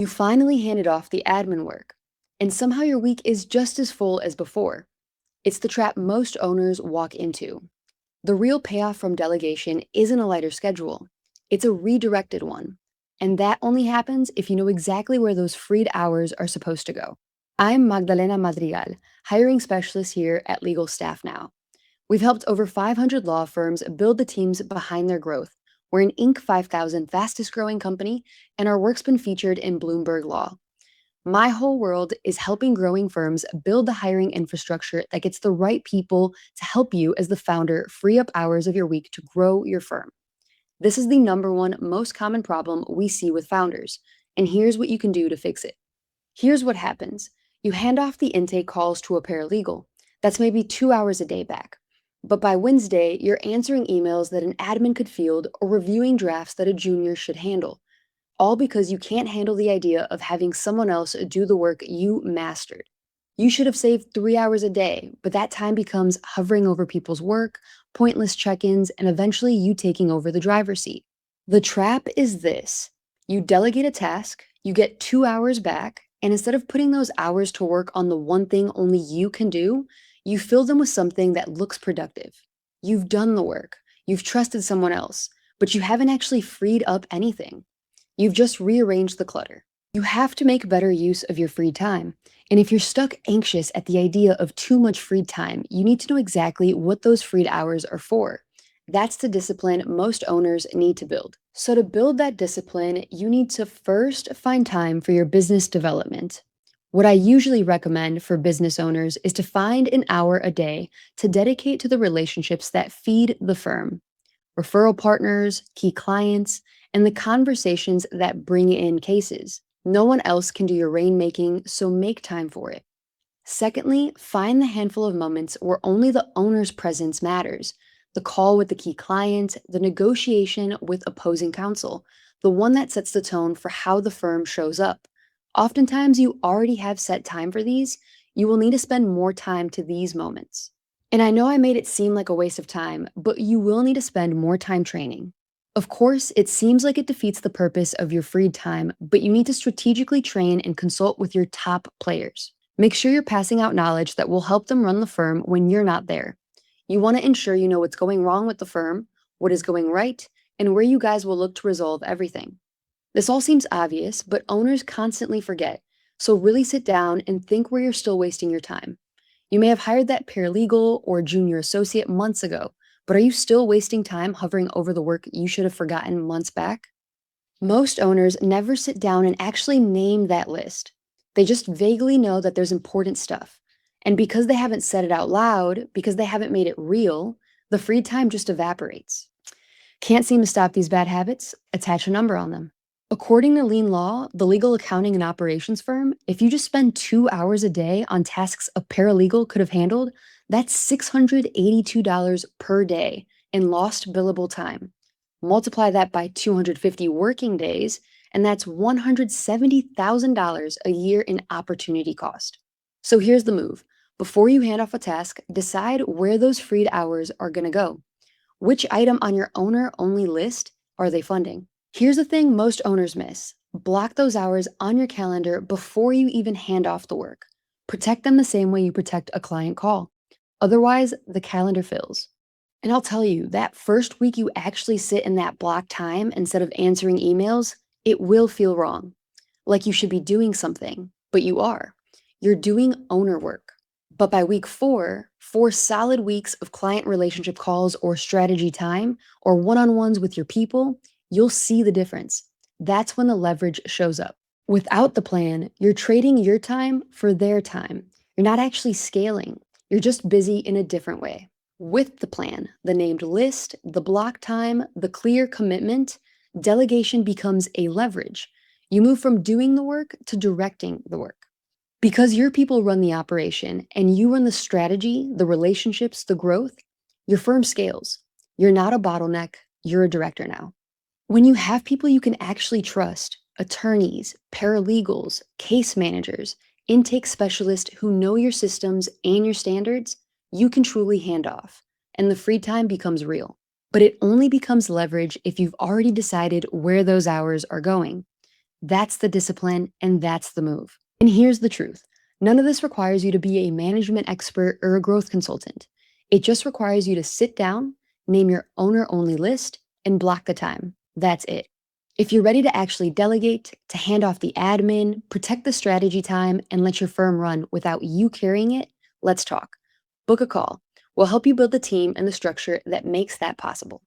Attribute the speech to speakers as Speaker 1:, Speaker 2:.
Speaker 1: You finally handed off the admin work, and somehow your week is just as full as before. It's the trap most owners walk into. The real payoff from delegation isn't a lighter schedule, it's a redirected one. And that only happens if you know exactly where those freed hours are supposed to go. I'm Magdalena Madrigal, hiring specialist here at Legal Staff Now. We've helped over 500 law firms build the teams behind their growth. We're an Inc. 5000 fastest growing company, and our work's been featured in Bloomberg Law. My whole world is helping growing firms build the hiring infrastructure that gets the right people to help you as the founder free up hours of your week to grow your firm. This is the number one most common problem we see with founders, and here's what you can do to fix it. Here's what happens. You hand off the intake calls to a paralegal. That's maybe 2 hours a day back. But by Wednesday, you're answering emails that an admin could field or reviewing drafts that a junior should handle, all because you can't handle the idea of having someone else do the work you mastered. You should have saved 3 hours a day, but that time becomes hovering over people's work, pointless check ins, and eventually you taking over the driver's seat. The trap is this: you delegate a task, you get 2 hours back, and instead of putting those hours to work on the one thing only you can do, you fill them with something that looks productive. You've done the work, you've trusted someone else, but you haven't actually freed up anything. You've just rearranged the clutter. You have to make better use of your free time. And if you're stuck anxious at the idea of too much free time, you need to know exactly what those freed hours are for. That's the discipline most owners need to build. So, to build that discipline, you need to first find time for your business development. What I usually recommend for business owners is to find an hour a day to dedicate to the relationships that feed the firm: referral partners, key clients, and the conversations that bring in cases. No one else can do your rainmaking, so make time for it. Secondly, find the handful of moments where only the owner's presence matters: the call with the key client, the negotiation with opposing counsel, the one that sets the tone for how the firm shows up. Oftentimes, you already have set time for these. You will need to spend more time to these moments. And I know I made it seem like a waste of time, but you will need to spend more time training. Of course, it seems like it defeats the purpose of your freed time, but you need to strategically train and consult with your top players. Make sure you're passing out knowledge that will help them run the firm when you're not there. You want to ensure you know what's going wrong with the firm, what is going right, and where you guys will look to resolve everything. This all seems obvious, but owners constantly forget, so really sit down and think where you're still wasting your time. You may have hired that paralegal or junior associate months ago, but are you still wasting time hovering over the work you should have forgotten months back? Most owners never sit down and actually name that list. They just vaguely know that there's important stuff. And because they haven't said it out loud, because they haven't made it real, the free time just evaporates. Can't seem to stop these bad habits? Attach a number on them. According to Lean Law, the legal accounting and operations firm, if you just spend 2 hours a day on tasks a paralegal could have handled, that's $682 per day in lost billable time. Multiply that by 250 working days, and that's $170,000 a year in opportunity cost. So here's the move. Before you hand off a task, decide where those freed hours are going to go. Which item on your owner only list are they funding? Here's the thing most owners miss: block those hours on your calendar before you even hand off the work. Protect them the same way you protect a client call. Otherwise, the calendar fills. And I'll tell you, that first week you actually sit in that block time instead of answering emails, it will feel wrong. Like you should be doing something, but you are. You're doing owner work. But by week 4, 4 solid weeks of client relationship calls or strategy time or one on ones with your people, you'll see the difference. That's when the leverage shows up. Without the plan, you're trading your time for their time. You're not actually scaling, you're just busy in a different way. With the plan, the named list, the block time, the clear commitment, delegation becomes a leverage. You move from doing the work to directing the work. Because your people run the operation and you run the strategy, the relationships, the growth, your firm scales. You're not a bottleneck, you're a director now. When you have people you can actually trust, attorneys, paralegals, case managers, intake specialists who know your systems and your standards, you can truly hand off, and the free time becomes real. But it only becomes leverage if you've already decided where those hours are going. That's the discipline, and that's the move. And here's the truth: none of this requires you to be a management expert or a growth consultant. It just requires you to sit down, name your owner only list, and block the time. That's it. If you're ready to actually delegate, to hand off the admin, protect the strategy time, and let your firm run without you carrying it, let's talk. Book a call. We'll help you build the team and the structure that makes that possible.